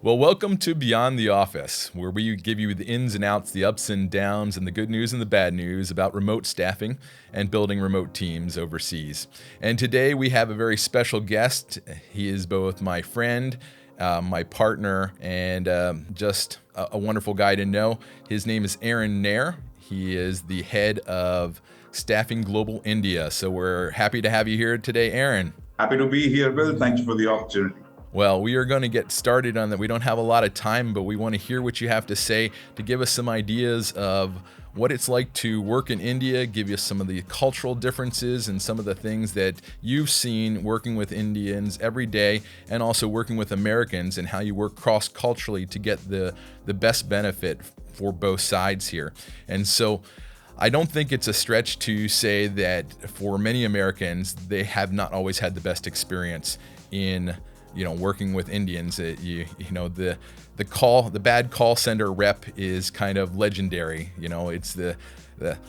Well, welcome to Beyond the Office, where we give you the ins and outs, the ups and downs, and the good news and the bad news about remote staffing and building remote teams overseas. And today we have a very special guest. He is both my friend, my partner, and just a wonderful guy to know. His name is Aaron Nair. He is the head of Staffing Global India. So we're happy to have you here today, Aaron. Happy to be here, Bill. Thank you for the opportunity. Well, we are going to get started on that. We don't have a lot of time, but we want to hear what you have to say to give us some ideas of what it's like to work in India, give you some of the cultural differences and some of the things that you've seen working with Indians every day, and also working with Americans and how you work cross-culturally to get the best benefit for both sides here. And so I don't think it's a stretch to say that for many Americans, they have not always had the best experience in working with Indians. The bad call center rep is kind of legendary. It's the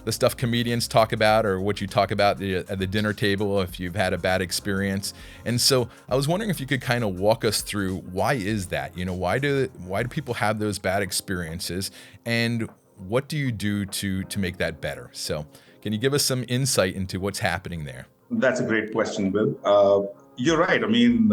stuff comedians talk about, or what you talk about at the dinner table if you've had a bad experience. And so I was wondering if you could kind of walk us through, why is that? Why do people have those bad experiences, and what do you do to make that better? So can you give us some insight into what's happening there? That's a great question, Bill. You're right. I mean,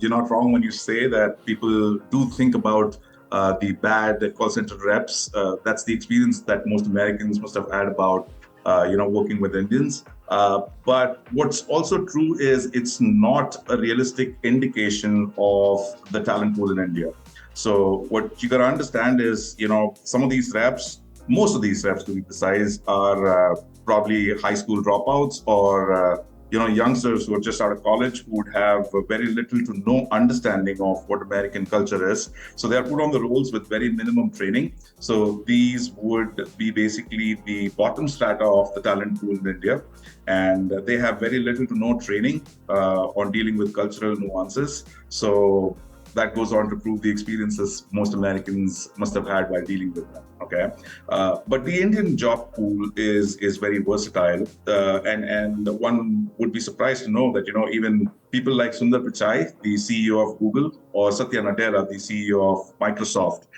you're not wrong when you say that people do think about the bad call center reps. That's the experience that most Americans must have had about, working with Indians. But what's also true is it's not a realistic indication of the talent pool in India. So what you got to understand is, some of these reps, most of these reps, to be precise, are probably high school dropouts or youngsters who are just out of college who would have very little to no understanding of what American culture is. So they are put on the rolls with very minimum training. So these would be basically the bottom strata of the talent pool in India. And they have very little to no training on dealing with cultural nuances. So that goes on to prove the experiences most Americans must have had while dealing with them. Okay, but the Indian job pool is very versatile, and one would be surprised to know that even people like Sundar Pichai, the CEO of Google, or Satya Nadella, the CEO of Microsoft,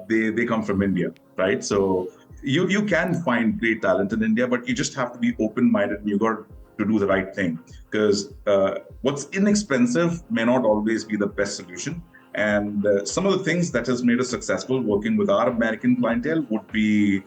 they come from India, right? So you can find great talent in India, but you just have to be open-minded, and you got to do the right thing, because what's inexpensive may not always be the best solution. And some of the things that has made us successful working with our American clientele would be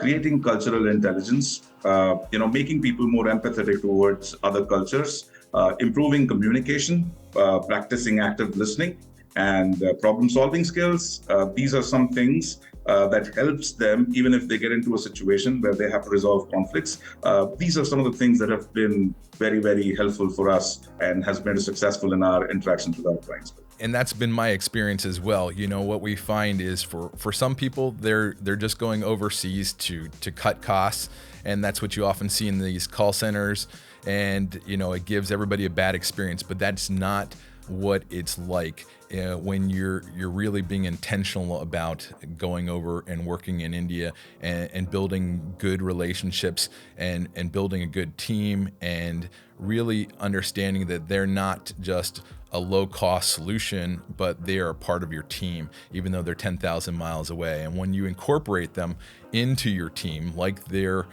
creating cultural intelligence, making people more empathetic towards other cultures, improving communication, practicing active listening, and problem-solving skills. These are some things that helps them even if they get into a situation where they have to resolve conflicts. These are some of the things that have been very, very helpful for us and has made us successful in our interactions with our clients. And that's been my experience as well. What we find is for some people, they're just going overseas to cut costs, and that's what you often see in these call centers. And it gives everybody a bad experience, but that's not what it's like when you're really being intentional about going over and working in India and building good relationships and building a good team, and really understanding that they're not just a low-cost solution, but they are a part of your team, even though they're 10,000 miles away. And when you incorporate them into your team, like they're,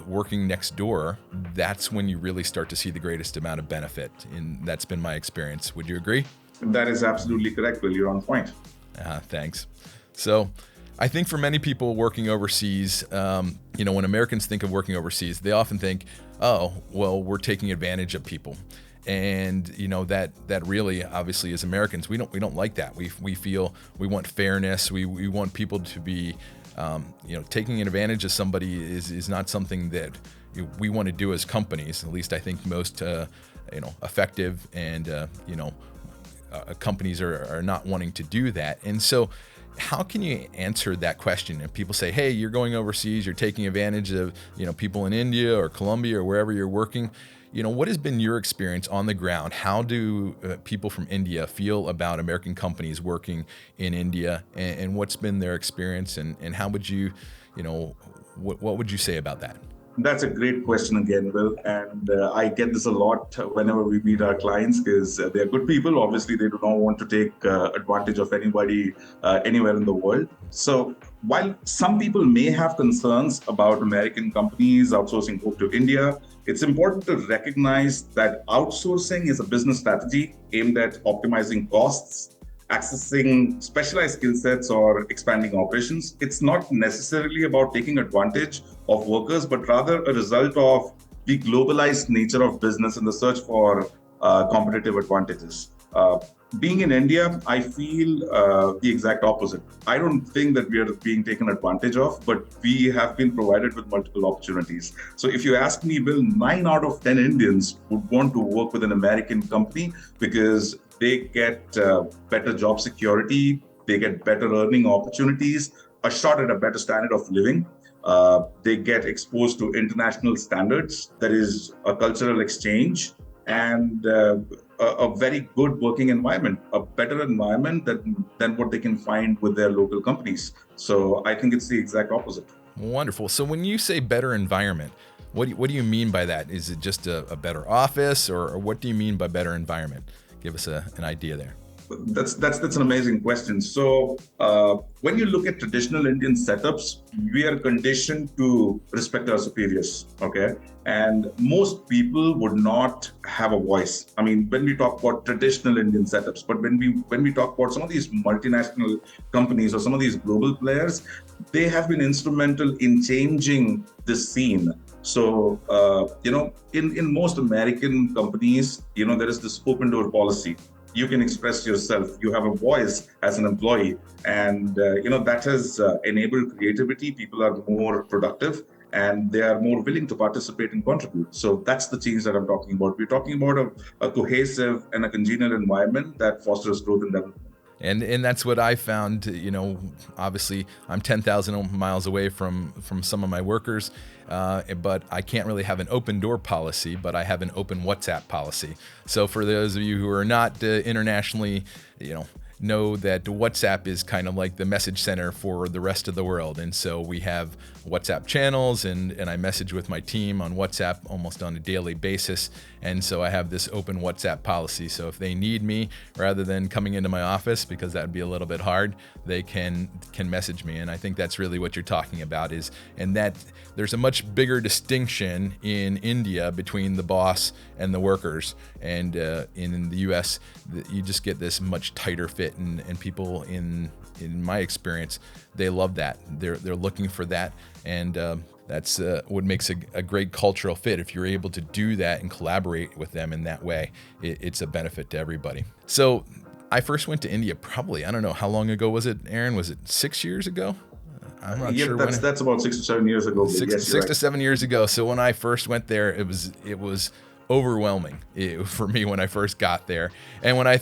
working next door, that's when you really start to see the greatest amount of benefit. And that's been my experience. Would you agree? That is absolutely correct, Will. You're on point. Thanks. So I think for many people working overseas, when Americans think of working overseas, they often think, oh, well, we're taking advantage of people. And that really, obviously, as Americans, we don't like that. We feel we want fairness. We want people to be, taking advantage of somebody is not something that we want to do as companies. At least I think most effective and companies are not wanting to do that. And so, how can you answer that question? If people say, hey, you're going overseas, you're taking advantage of people in India or Colombia or wherever you're working, what has been your experience on the ground? How do people from India feel about American companies working in India, and what's been their experience, and how would you, what would you say about that? That's a great question again, Will. And I get this a lot whenever we meet our clients because they're good people. Obviously, they do not want to take advantage of anybody anywhere in the world. So while some people may have concerns about American companies outsourcing work to India, it's important to recognize that outsourcing is a business strategy aimed at optimizing costs, accessing specialized skill sets, or expanding operations. It's not necessarily about taking advantage of workers, but rather a result of the globalized nature of business and the search for competitive advantages. Being in India, I feel the exact opposite. I don't think that we are being taken advantage of, but we have been provided with multiple opportunities. So if you ask me, Will, 9 out of 10 Indians would want to work with an American company because they get better job security, they get better earning opportunities, a shot at a better standard of living. They get exposed to international standards. There is a cultural exchange and a very good working environment, a better environment than what they can find with their local companies. So I think it's the exact opposite. Wonderful. So when you say better environment, what do you mean by that? Is it just a better office, or what do you mean by better environment? Give us an idea there. That's an amazing question. So when you look at traditional Indian setups, we are conditioned to respect our superiors, okay? And most people would not have a voice. I mean, when we talk about traditional Indian setups, but when we talk about some of these multinational companies or some of these global players, they have been instrumental in changing this scene. So, in most American companies, there is this open door policy. You can express yourself. You have a voice as an employee. And, that has enabled creativity. People are more productive and they are more willing to participate and contribute. So that's the change that I'm talking about. We're talking about a cohesive and a congenial environment that fosters growth and development. And that's what I found. Obviously I'm 10,000 miles away from some of my workers, but I can't really have an open door policy, but I have an open WhatsApp policy. So for those of you who are not internationally, know that WhatsApp is kind of like the message center for the rest of the world. And so we have WhatsApp channels, and I message with my team on WhatsApp almost on a daily basis. And so I have this open WhatsApp policy. So if they need me, rather than coming into my office, because that would be a little bit hard, they can message me. And I think that's really what you're talking about and that there's a much bigger distinction in India between the boss and the workers. And in the US, you just get this much tighter fit, and people in my experience, they love that. They're looking for that, and that's what makes a great cultural fit. If you're able to do that and collaborate with them in that way, it's a benefit to everybody. So I first went to India probably, I don't know, how long ago was it, Aaron? Was it 6 years ago? I'm not sure. That's about 6 to 7 years ago. Six to 7 years ago. So when I first went there, it was overwhelming for me when I first got there. And when I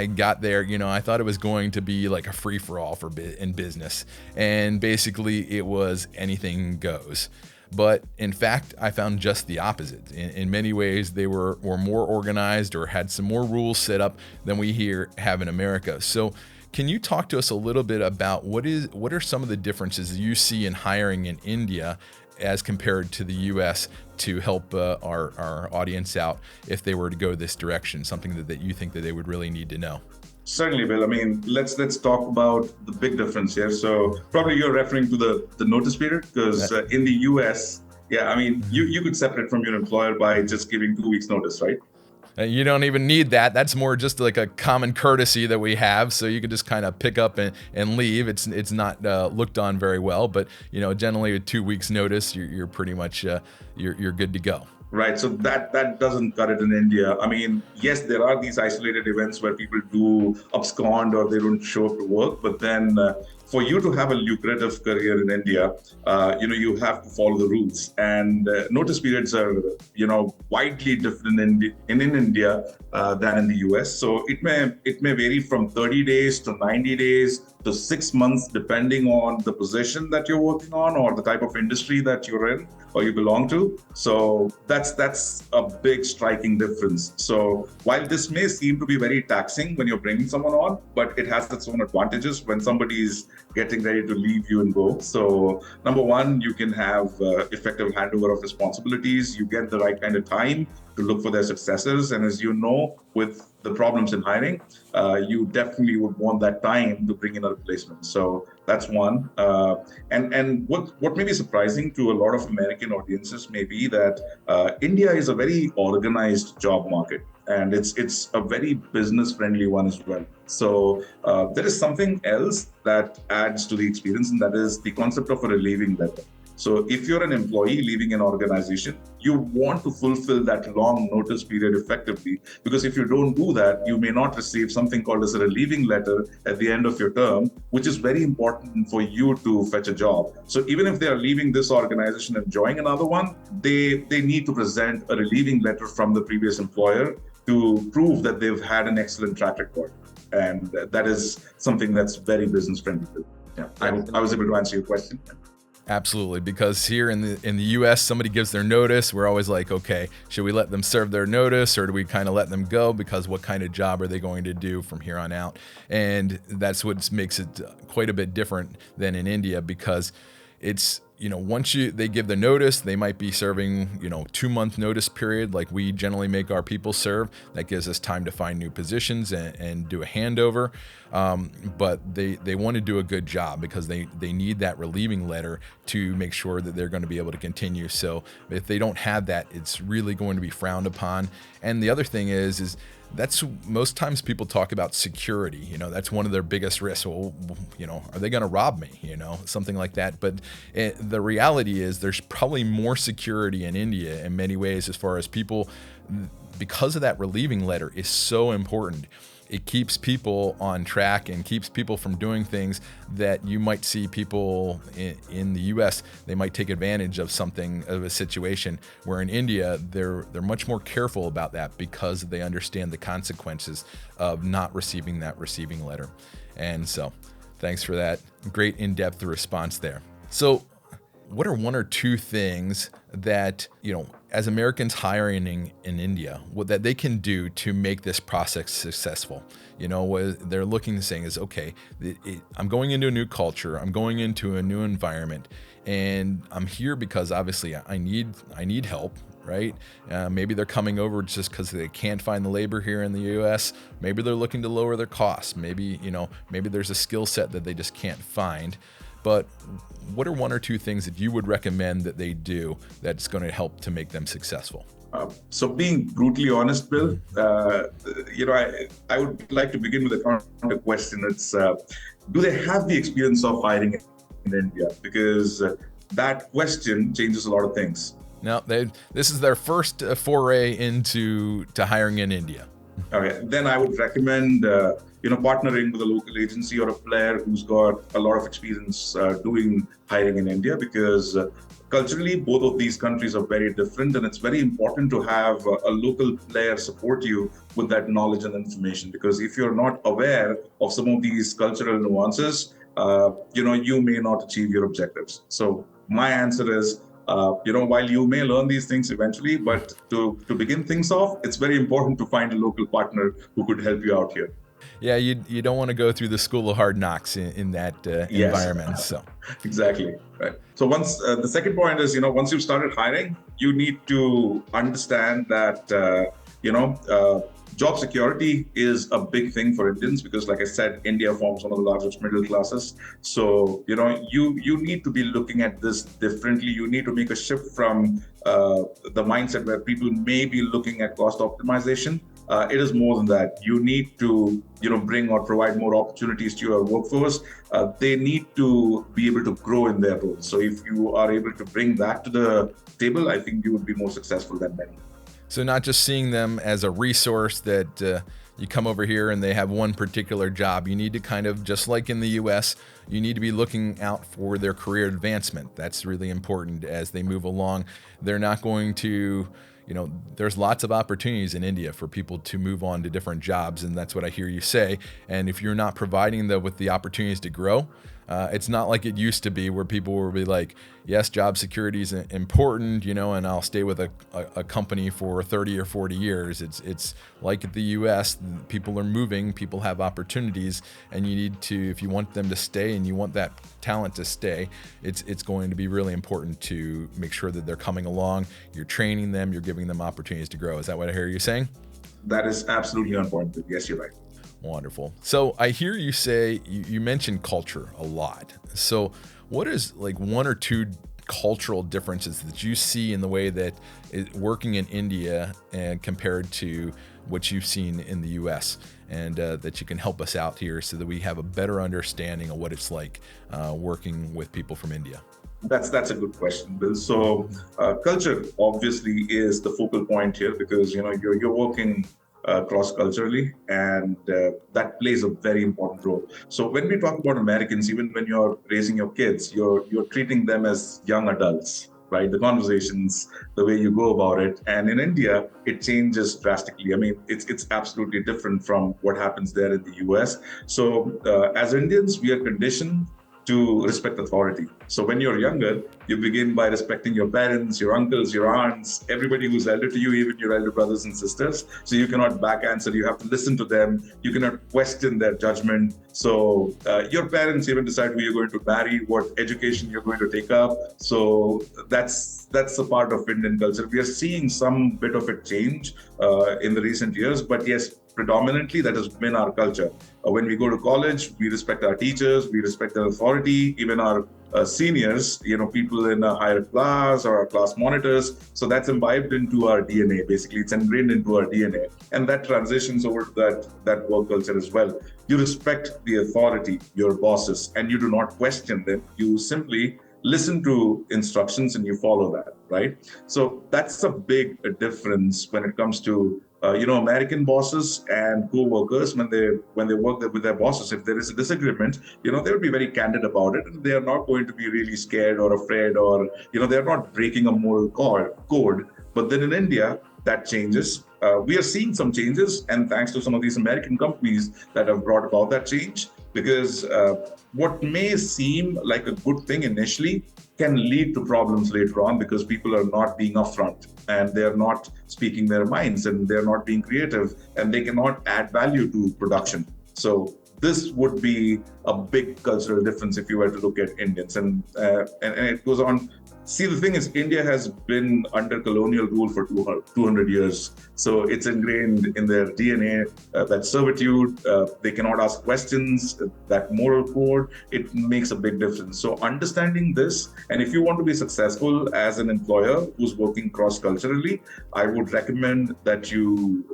got there, I thought it was going to be like a free for all in business. And basically it was anything goes. But in fact, I found just the opposite. In many ways, they were more organized or had some more rules set up than we here have in America. So can you talk to us a little bit about what are some of the differences you see in hiring in India as compared to the U.S. to help our audience out if they were to go this direction, something that you think that they would really need to know? Certainly, Bill. I mean, let's talk about the big difference here. So probably you're referring to the notice period, because in the US, you could separate from your employer by just giving 2 weeks notice, right? You don't even need that. That's more just like a common courtesy that we have. So you can just kind of pick up and leave. It's not looked on very well, but generally with 2 weeks notice, you're pretty much you're good to go. Right. So that doesn't cut it in India. I mean, yes, there are these isolated events where people do abscond or they don't show up to work. But then for you to have a lucrative career in India, you have to follow the rules. And notice periods are, widely different in India than in the US. So it may vary from 30 days to 90 days to 6 months, depending on the position that you're working on or the type of industry that you're in or you belong to. So that's a big striking difference. So while this may seem to be very taxing when you're bringing someone on, but it has its own advantages when somebody is getting ready to leave you and go. So number one, you can have effective handover of responsibilities. You get the right kind of time to look for their successors. And as you know, with the problems in hiring, you definitely would want that time to bring in a replacement. So that's one. And what may be surprising to a lot of American audiences may be that India is a very organized job market, and it's a very business friendly one as well. So there is something else that adds to the experience, and that is the concept of a relieving letter. So if you're an employee leaving an organization, you want to fulfill that long notice period effectively, because if you don't do that, you may not receive something called as a relieving letter at the end of your term, which is very important for you to fetch a job. So even if they are leaving this organization and joining another one, they need to present a relieving letter from the previous employer to prove that they've had an excellent track record. And that is something that's very business friendly. Yeah, I hope I was able to answer your question. Absolutely, because here in the U.S., somebody gives their notice, we're always like, okay, should we let them serve their notice, or do we kind of let them go, because what kind of job are they going to do from here on out? And that's what makes it quite a bit different than in India, because it's, once they give the notice, they might be serving, 2-month notice period like we generally make our people serve. That gives us time to find new positions and do a handover. But they want to do a good job, because they need that relieving letter to make sure that they're going to be able to continue. So if they don't have that, it's really going to be frowned upon. And the other thing is that's most times people talk about security. That's one of their biggest risks. Well, are they going to rob me? Something like that. But the reality is there's probably more security in India in many ways, as far as people, because of that relieving letter is so important. It keeps people on track and keeps people from doing things that you might see people in the U.S. They might take advantage of a situation, where in India they're much more careful about that, because they understand the consequences of not receiving that receiving letter. And so, thanks for that great in-depth response there. So, what are one or two things that, as Americans hiring in India, that they can do to make this process successful? What they're looking to saying is, okay, I'm going into a new culture, I'm going into a new environment, and I'm here because obviously I need help, right? Maybe they're coming over just because they can't find the labor here in the U.S. Maybe they're looking to lower their costs. Maybe there's a skill set that they just can't find. But what are one or two things that you would recommend that they do that's going to help to make them successful? So being brutally honest, Bill, I would like to begin with a counter question. It's, do they have the experience of hiring in India? Because that question changes a lot of things. Now, this is their first foray into hiring in India. Okay, then I would recommend partnering with a local agency or a player who's got a lot of experience doing hiring in India, because culturally both of these countries are very different, and it's very important to have a local player support you with that knowledge and information, because if you're not aware of some of these cultural nuances, you may not achieve your objectives. So my answer is, while you may learn these things eventually, but to begin things off, it's very important to find a local partner who could help you out here. Yeah, you don't want to go through the school of hard knocks in that environment. So exactly right. So once the second point is, once you've started hiring, you need to understand that job security is a big thing for Indians, because, like I said, India forms one of the largest middle classes. So, you need to be looking at this differently. You need to make a shift from the mindset where people may be looking at cost optimization. It is more than that. You need to, bring or provide more opportunities to your workforce. They need to be able to grow in their roles. So if you are able to bring that to the table, I think you would be more successful than many. So not just seeing them as a resource that you come over here and they have one particular job. You need to kind of, just like in the US, you need to be looking out for their career advancement. That's really important as they move along. They're not going to, there's lots of opportunities in India for people to move on to different jobs, and that's what I hear you say. And if you're not providing them with the opportunities to grow, It's not like it used to be where people will be like, yes, job security is important, and I'll stay with a company for 30 or 40 years. It's like the US, people are moving, people have opportunities, and you need to, if you want them to stay and you want that talent to stay, it's going to be really important to make sure that they're coming along, you're training them, you're giving them opportunities to grow. Is that what I hear you saying? That is absolutely on point. Yes, you're right. Wonderful. So I hear you say, you mentioned culture a lot. So what is like one or two cultural differences that you see in the way that working in India and compared to what you've seen in the US, and that you can help us out here so that we have a better understanding of what it's like working with people from India? That's a good question, Bill. So culture obviously is the focal point here because you're working cross-culturally, and that plays a very important role. So when we talk about Americans, even when you're raising your kids, you're treating them as young adults, right? The conversations, the way you go about it, and in India, it changes drastically. I mean, it's absolutely different from what happens there in the US. So as Indians, we are conditioned to respect authority. So when you're younger, you begin by respecting your parents, your uncles, your aunts, everybody who's elder to you, even your elder brothers and sisters. So you cannot back answer, you have to listen to them, you cannot question their judgment. So your parents even decide who you're going to marry, what education you're going to take up. So that's a part of Indian culture. We are seeing some bit of it change in the recent years, but yes, predominantly that has been our culture. When we go to college, we respect our teachers, we respect their authority, even our seniors, people in a higher class or our class monitors. So that's imbibed into our DNA. Basically, it's ingrained into our DNA. And that transitions over to that work culture as well. You respect the authority, your bosses, and you do not question them. You simply listen to instructions and you follow that, right? So that's a big difference when it comes to American bosses and co-workers. When they work with their bosses, if there is a disagreement, they will be very candid about it, and they are not going to be really scared or afraid, or they are not breaking a moral code. But then in India, that changes. We are seeing some changes, and thanks to some of these American companies that have brought about that change, because what may seem like a good thing initially can lead to problems later on because people are not being upfront and they're not speaking their minds and they're not being creative and they cannot add value to production. So this would be a big cultural difference if you were to look at Indians. And it goes on. See, the thing is, India has been under colonial rule for 200 years. So it's ingrained in their DNA, that servitude, they cannot ask questions, that moral code, it makes a big difference. So understanding this, and if you want to be successful as an employer who's working cross-culturally, I would recommend that you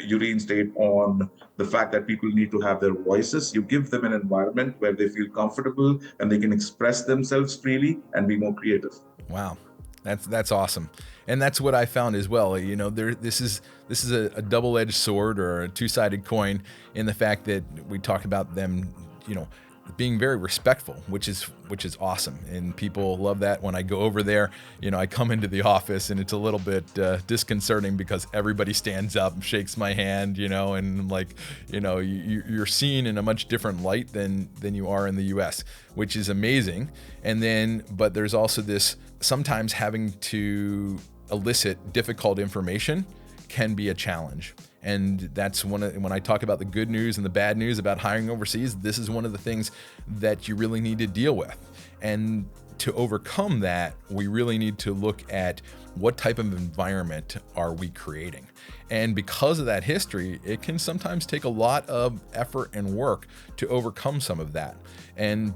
reinstate on the fact that people need to have their voices. You give them an environment where they feel comfortable and they can express themselves freely and be more creative. Wow. That's awesome. And that's what I found as well. This is a double-edged sword or a two-sided coin in the fact that we talk about them, being very respectful, which is awesome. And people love that. When I go over there, I come into the office and it's a little bit disconcerting because everybody stands up and shakes my hand, and you're seen in a much different light than you are in the US, which is amazing. But there's also this, sometimes having to elicit difficult information can be a challenge. And that's when I talk about the good news and the bad news about hiring overseas, this is one of the things that you really need to deal with. And to overcome that, we really need to look at what type of environment are we creating. And because of that history, it can sometimes take a lot of effort and work to overcome some of that.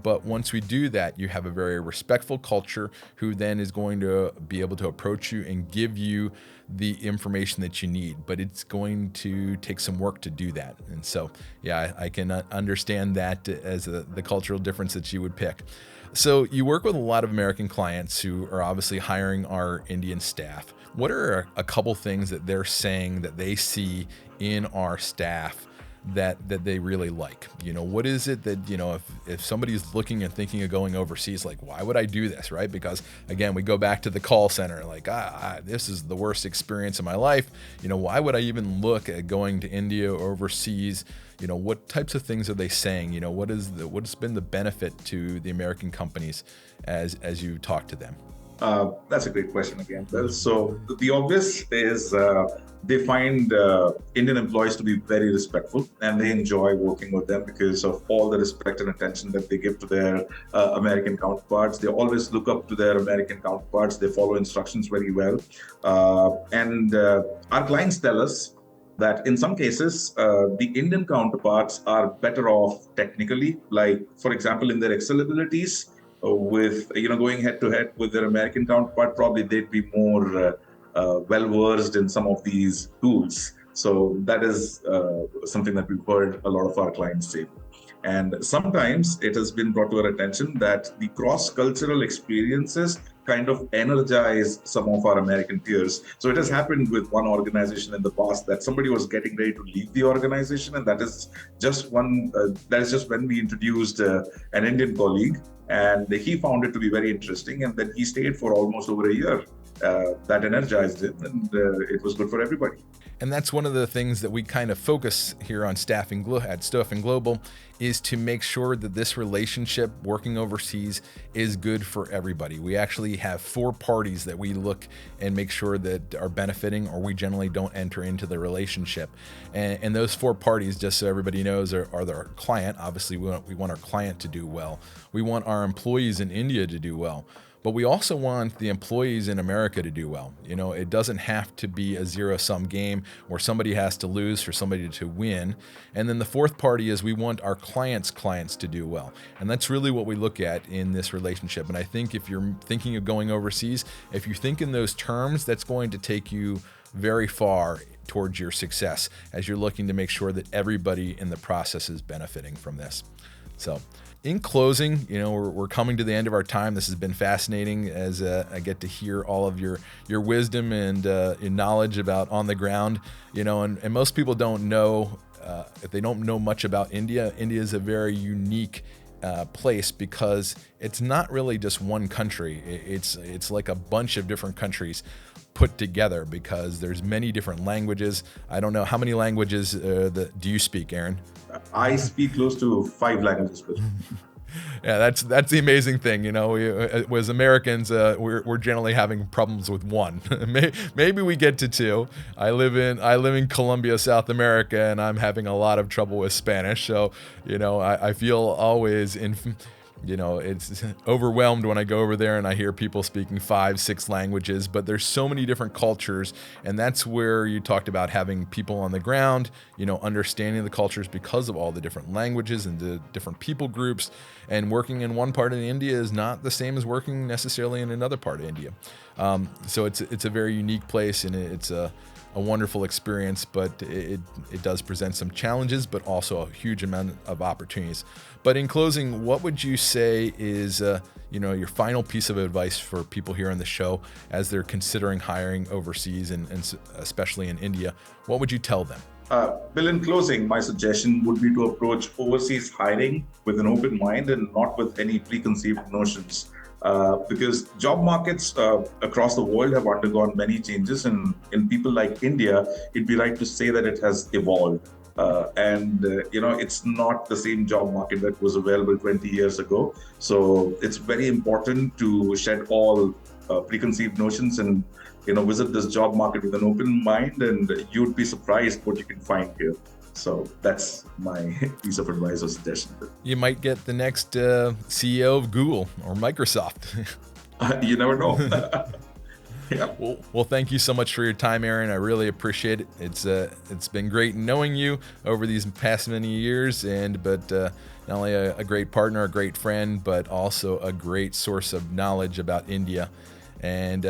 But once we do that, you have a very respectful culture who then is going to be able to approach you and give you the information that you need. But it's going to take some work to do that. And so, yeah, I can understand that as the cultural difference that you would pick. So you work with a lot of American clients who are obviously hiring our Indian staff. What are a couple things that they're saying that they see in our staff that they really like? What is it that, if somebody's looking and thinking of going overseas, like, why would I do this, right? Because again, we go back to the call center, like, this is the worst experience of my life. Why would I even look at going to India or overseas? What types of things are they saying? What's been the benefit to the American companies as you talk to them? That's a great question again. Well, so the obvious is they find Indian employees to be very respectful, and they enjoy working with them because of all the respect and attention that they give to their American counterparts. They always look up to their American counterparts. They follow instructions very well. And our clients tell us that in some cases, the Indian counterparts are better off technically, like, for example, in their Excel abilities, with going head to head with their American counterpart, probably they'd be more well versed in some of these tools. So that is something that we've heard a lot of our clients say. And sometimes it has been brought to our attention that the cross-cultural experiences kind of energize some of our American peers. So it has happened with one organization in the past that somebody was getting ready to leave the organization, and that is just when we introduced an Indian colleague, and he found it to be very interesting, and then he stayed for almost over a year. That energized him, and it was good for everybody. And that's one of the things that we kind of focus here on at Staffing Global, is to make sure that this relationship working overseas is good for everybody. We actually have 4 parties that we look and make sure that are benefiting, or we generally don't enter into the relationship. And those 4 parties, just so everybody knows, are our client. Obviously, we want our client to do well. We want our employees in India to do well. But we also want the employees in America to do well. It doesn't have to be a zero-sum game where somebody has to lose for somebody to win. And then the 4th party is we want our clients to do well. And that's really what we look at in this relationship. And I think if you're thinking of going overseas, if you think in those terms, that's going to take you very far towards your success as you're looking to make sure that everybody in the process is benefiting from this. So, in closing, we're coming to the end of our time. This has been fascinating as I get to hear all of your wisdom and your knowledge about on the ground. And most people don't know, if they don't know much about India. India is a very unique place because it's not really just one country. It's like a bunch of different countries put together because there's many different languages. I don't know how many languages do you speak, Aaron? I speak close to 5 languages. Yeah, that's the amazing thing. We, as Americans, we're generally having problems with one. Maybe we get to 2. I live in Colombia, South America, and I'm having a lot of trouble with Spanish. So, I feel always it's overwhelmed when I go over there and I hear people speaking 5, 6 languages, but there's so many different cultures. And that's where you talked about having people on the ground, understanding the cultures because of all the different languages and the different people groups. And working in one part of India is not the same as working necessarily in another part of India. So it's a very unique place, and it's a wonderful experience, but it does present some challenges, but also a huge amount of opportunities. But in closing, what would you say is your final piece of advice for people here on the show as they're considering hiring overseas and especially in India? What would you tell them? Bill, in closing, my suggestion would be to approach overseas hiring with an open mind and not with any preconceived notions. Because job markets across the world have undergone many changes, and in people like India, it'd be right to say that it has evolved. It's not the same job market that was available 20 years ago. So it's very important to shed all preconceived notions and visit this job market with an open mind, and you'd be surprised what you can find here. So that's my piece of advice or suggestion. You might get the next CEO of Google or Microsoft. You never know. Yeah. Well, thank you so much for your time, Aaron. I really appreciate it. It's been great knowing you over these past many years, but not only a great partner, a great friend, but also a great source of knowledge about India. And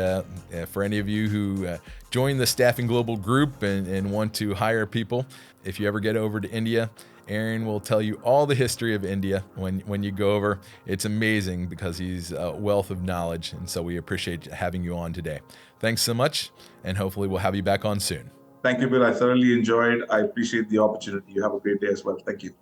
for any of you who join the Staffing Global group and want to hire people, if you ever get over to India, Aaron will tell you all the history of India when you go over. It's amazing because he's a wealth of knowledge, and so we appreciate having you on today. Thanks so much, and hopefully we'll have you back on soon. Thank you, Bill. I thoroughly enjoyed. I appreciate the opportunity. You have a great day as well. Thank you.